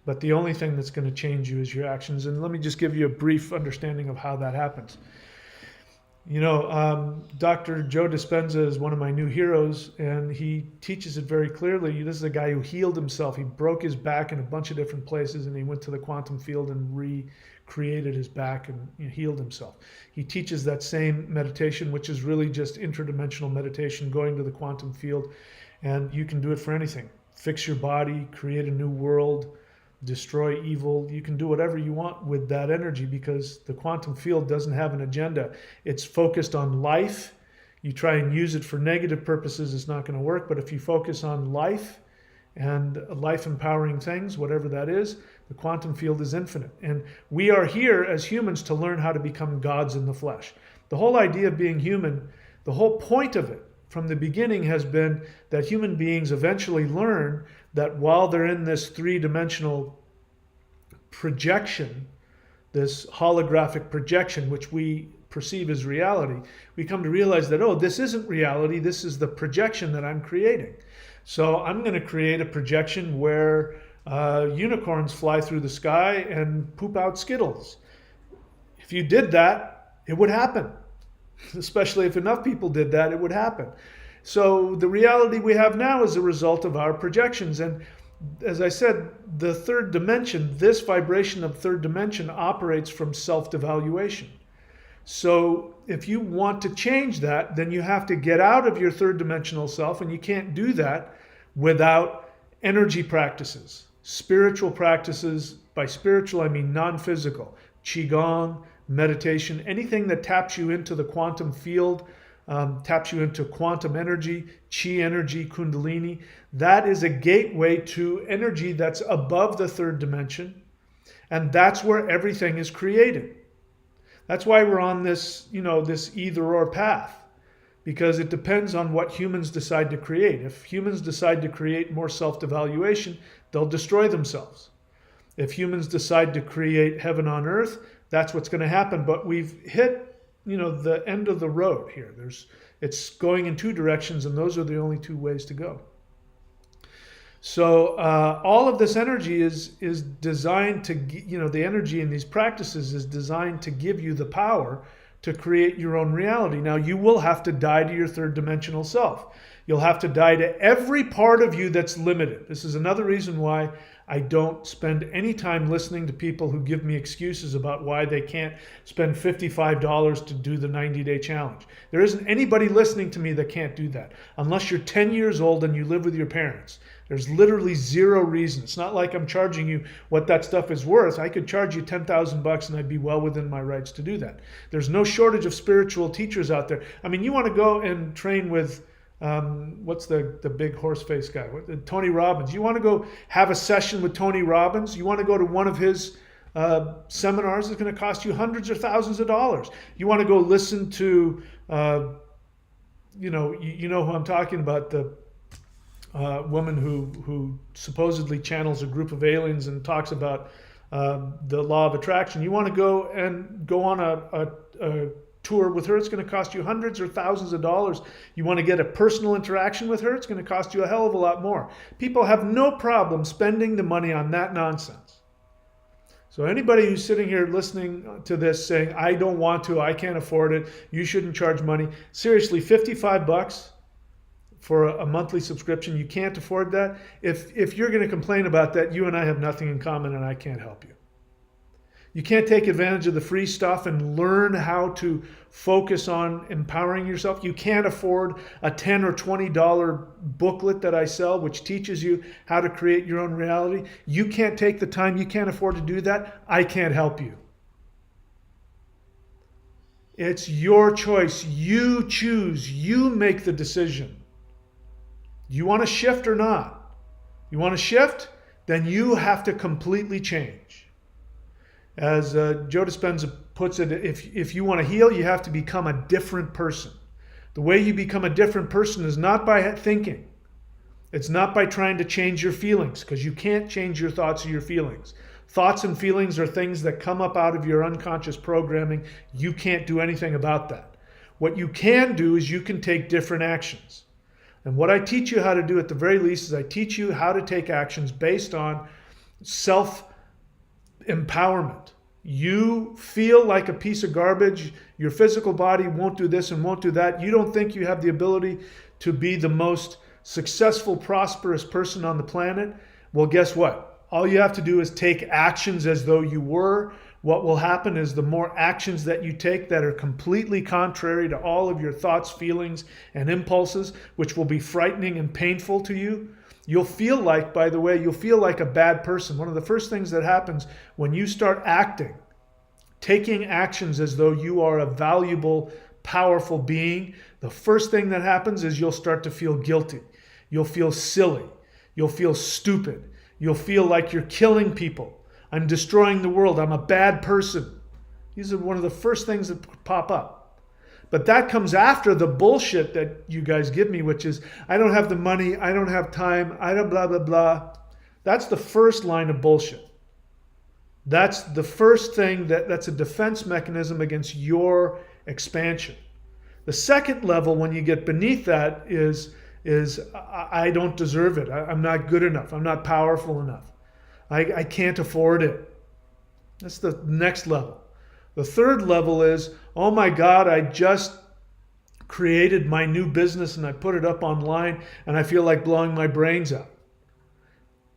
But the only thing that's going to change you is your actions. And let me just give you a brief understanding of how that happens. You know, Dr. Joe Dispenza is one of my new heroes, and he teaches it very clearly. This is a guy who healed himself. He broke his back in a bunch of different places, and he went to the quantum field and recreated his back and healed himself. He teaches that same meditation, which is really just interdimensional meditation, going to the quantum field, and you can do it for anything. Fix your body, create a new world, destroy evil. You can do whatever you want with that energy, because the quantum field doesn't have an agenda. It's focused on life. You try and use it for negative purposes, it's not going to work. But if you focus on life and life empowering things, whatever that is, the quantum field is infinite. And we are here as humans to learn how to become gods in the flesh. The whole idea of being human, the whole point of it from the beginning has been that human beings eventually learn that while they're in this three-dimensional projection, this holographic projection, which we perceive as reality, we come to realize that, oh, this isn't reality, this is the projection that I'm creating. So I'm going to create a projection where unicorns fly through the sky and poop out Skittles. If you did that, it would happen. Especially if enough people did that, it would happen. So the reality we have now is a result of our projections. And as I said, the third dimension, this vibration of third dimension operates from self-devaluation. So if you want to change that, then you have to get out of your third dimensional self, and you can't do that without energy practices, spiritual practices. By spiritual, I mean non-physical, qigong, meditation, anything that taps you into the quantum field, taps you into quantum energy, chi energy, kundalini. That is a gateway to energy that's above the third dimension, and that's where everything is created. That's why we're on this, this either-or path, because it depends on what humans decide to create. If humans decide to create more self-devaluation, they'll destroy themselves. If humans decide to create heaven on earth, that's what's going to happen. But we've hit, the end of the road here. It's going in two directions, and those are the only two ways to go. So all of this energy is designed to, the energy in these practices is designed to give you the power to create your own reality. Now, you will have to die to your third dimensional self. You'll have to die to every part of you that's limited. This is another reason why I don't spend any time listening to people who give me excuses about why they can't spend $55 to do the 90-day challenge. There isn't anybody listening to me that can't do that, unless you're 10 years old and you live with your parents. There's literally zero reason. It's not like I'm charging you what that stuff is worth. I could charge you $10,000 and I'd be well within my rights to do that. There's no shortage of spiritual teachers out there. I mean, you want to go and train with what's the big horse face guy? Tony Robbins. You want to go have a session with Tony Robbins? You want to go to one of his seminars? It's going to cost you hundreds or thousands of dollars. You want to go listen to, you know who I'm talking about, the woman who supposedly channels a group of aliens and talks about the law of attraction. You want to go on a tour with her, it's going to cost you hundreds or thousands of dollars. You want to get a personal interaction with her, it's going to cost you a hell of a lot more. People have no problem spending the money on that nonsense. So anybody who's sitting here listening to this saying, I don't want to, I can't afford it, you shouldn't charge money. Seriously, $55 for a monthly subscription, you can't afford that. If you're going to complain about that, you and I have nothing in common and I can't help you. You can't take advantage of the free stuff and learn how to focus on empowering yourself. You can't afford a $10 or $20 booklet that I sell, which teaches you how to create your own reality. You can't take the time. You can't afford to do that. I can't help you. It's your choice. You choose. You make the decision. You want to shift or not? You want to shift? Then you have to completely change. As Joe Dispenza puts it, if you want to heal, you have to become a different person. The way you become a different person is not by thinking. It's not by trying to change your feelings, because you can't change your thoughts or your feelings. Thoughts and feelings are things that come up out of your unconscious programming. You can't do anything about that. What you can do is you can take different actions. And what I teach you how to do at the very least is I teach you how to take actions based on self-empowerment. You feel like a piece of garbage. Your physical body won't do this and won't do that. You don't think you have the ability to be the most successful, prosperous person on the planet. Well, guess what? All you have to do is take actions as though you were. What will happen is the more actions that you take that are completely contrary to all of your thoughts, feelings, and impulses, which will be frightening and painful to you, you'll feel like, by the way, you'll feel like a bad person. One of the first things that happens when you start acting, taking actions as though you are a valuable, powerful being, the first thing that happens is you'll start to feel guilty. You'll feel silly. You'll feel stupid. You'll feel like you're killing people. I'm destroying the world. I'm a bad person. These are one of the first things that pop up. But that comes after the bullshit that you guys give me, which is, I don't have the money, I don't have time, I don't blah, blah, blah. That's the first line of bullshit. That's the first thing that's a defense mechanism against your expansion. The second level, when you get beneath that, is I don't deserve it. I'm not good enough. I'm not powerful enough. I can't afford it. That's the next level. The third level is, oh my God, I just created my new business and I put it up online and I feel like blowing my brains out.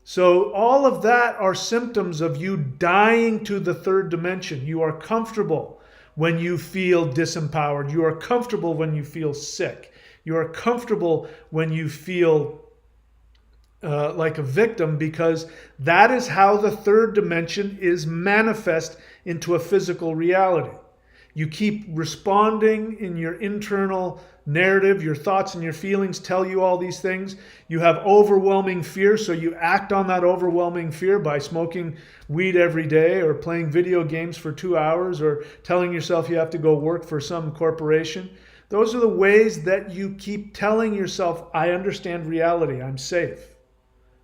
So all of that are symptoms of you dying to the third dimension. You are comfortable when you feel disempowered. You are comfortable when you feel sick. You are comfortable when you feel like a victim, because that is how the third dimension is manifest into a physical reality. You keep responding in your internal narrative. Your thoughts and your feelings tell you all these things. You have overwhelming fear, so you act on that overwhelming fear by smoking weed every day or playing video games for 2 hours or telling yourself you have to go work for some corporation. Those are the ways that you keep telling yourself, I understand reality, I'm safe.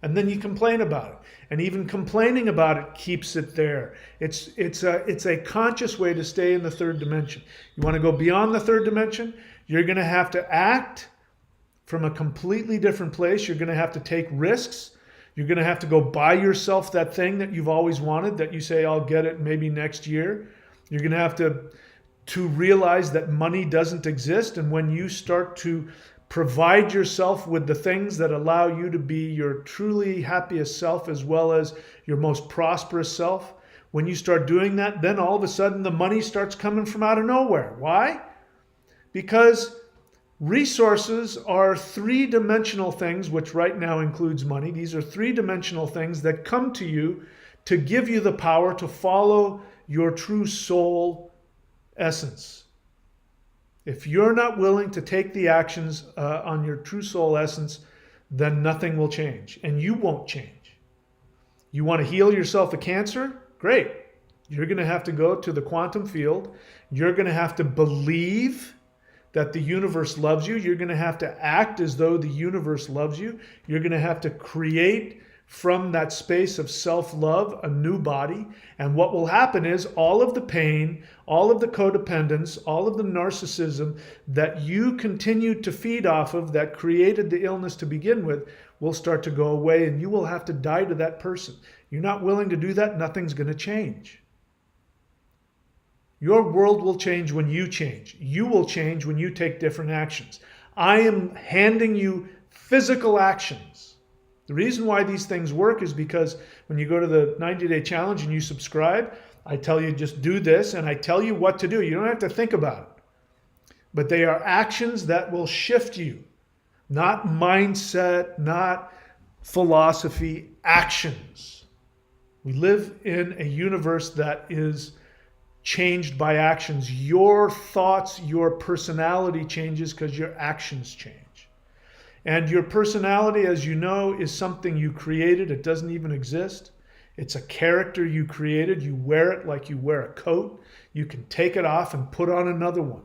And then you complain about it. And even complaining about it keeps it there. It's a conscious way to stay in the third dimension. You want to go beyond the third dimension? You're going to have to act from a completely different place. You're going to have to take risks. You're going to have to go buy yourself that thing that you've always wanted, that you say, I'll get it maybe next year. You're going to have to realize that money doesn't exist. And when you start to provide yourself with the things that allow you to be your truly happiest self as well as your most prosperous self, when you start doing that, then all of a sudden the money starts coming from out of nowhere. Why? Because resources are three-dimensional things, which right now includes money. These are three-dimensional things that come to you to give you the power to follow your true soul essence. If you're not willing to take the actions on your true soul essence, then nothing will change, and you won't change. You want to heal yourself of cancer? Great. You're going to have to go to the quantum field. You're going to have to believe that the universe loves you. You're going to have to act as though the universe loves you. You're going to have to create from that space of self-love a new body. And what will happen is all of the pain, all of the codependence, all of the narcissism that you continued to feed off of that created the illness to begin with will start to go away, and you will have to die to that person. You're not willing to do that, nothing's going to change. Your world will change when you change. You will change when you take different actions. I am handing you physical actions. The reason why these things work is because when you go to the 90-day challenge and you subscribe, I tell you just do this, and I tell you what to do. You don't have to think about it. But they are actions that will shift you, not mindset, not philosophy, actions. We live in a universe that is changed by actions. Your thoughts, your personality changes because your actions change. And your personality, as you know, is something you created. It doesn't even exist. It's a character you created. You wear it like you wear a coat. You can take it off and put on another one.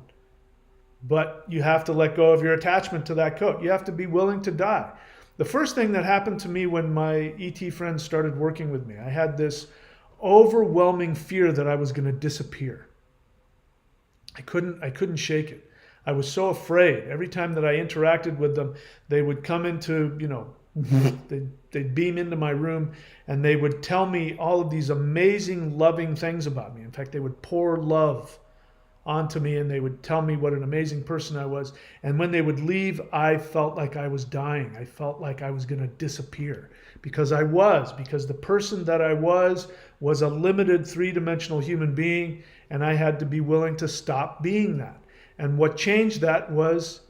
But you have to let go of your attachment to that coat. You have to be willing to die. The first thing that happened to me when my ET friends started working with me, I had this overwhelming fear that I was going to disappear. I couldn't shake it. I was so afraid. Every time that I interacted with them, they would come into, they'd beam into my room and they would tell me all of these amazing, loving things about me. In fact, they would pour love onto me and they would tell me what an amazing person I was. And when they would leave, I felt like I was dying. I felt like I was going to disappear because the person that I was a limited three-dimensional human being, and I had to be willing to stop being that. And what changed that was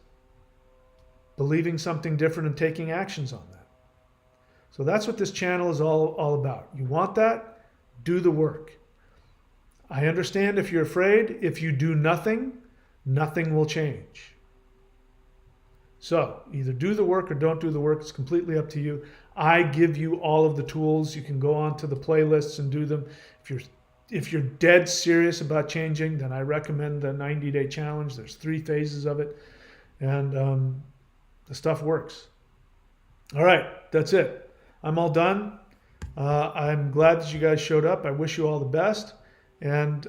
believing something different and taking actions on that. So that's what this channel is all about. You want that? Do the work. I understand if you're afraid, if you do nothing, nothing will change. So either do the work or don't do the work. It's completely up to you. I give you all of the tools. You can go on to the playlists and do them. If you're dead serious about changing, then I recommend the 90-day challenge. There's 3 phases of it, and the stuff works. All right, that's it. I'm all done. I'm glad that you guys showed up. I wish you all the best. And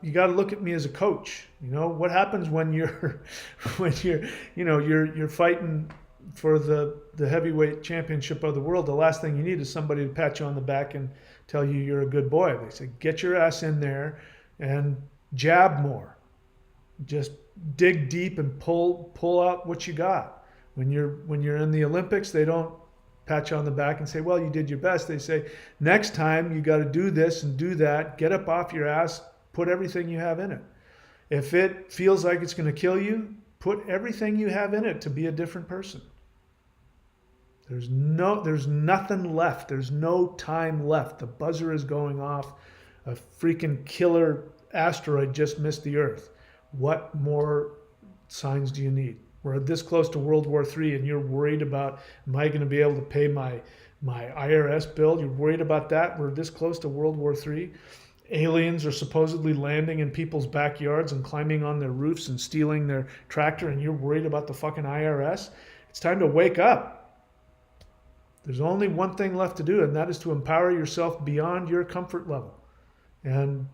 you got to look at me as a coach. What happens when you're you're fighting for the heavyweight championship of the world? The last thing you need is somebody to pat you on the back and tell you you're a good boy. They say, get your ass in there and jab more. Just dig deep and pull out what you got. When you're in the Olympics, they don't pat you on the back and say, well, you did your best. They say, next time you got to do this and do that. Get up off your ass. Put everything you have in it. If it feels like it's going to kill you, put everything you have in it to be a different person. There's nothing left. There's no time left. The buzzer is going off. A freaking killer asteroid just missed the Earth. What more signs do you need? We're this close to World War III and you're worried about, am I going to be able to pay my IRS bill? You're worried about that? We're this close to World War III. Aliens are supposedly landing in people's backyards and climbing on their roofs and stealing their tractor, and you're worried about the fucking IRS? It's time to wake up. There's only one thing left to do, and that is to empower yourself beyond your comfort level. And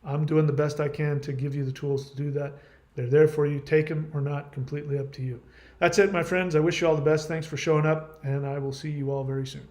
I'm doing the best I can to give you the tools to do that. They're there for you. Take them or not, completely up to you. That's it, my friends. I wish you all the best. Thanks for showing up, and I will see you all very soon.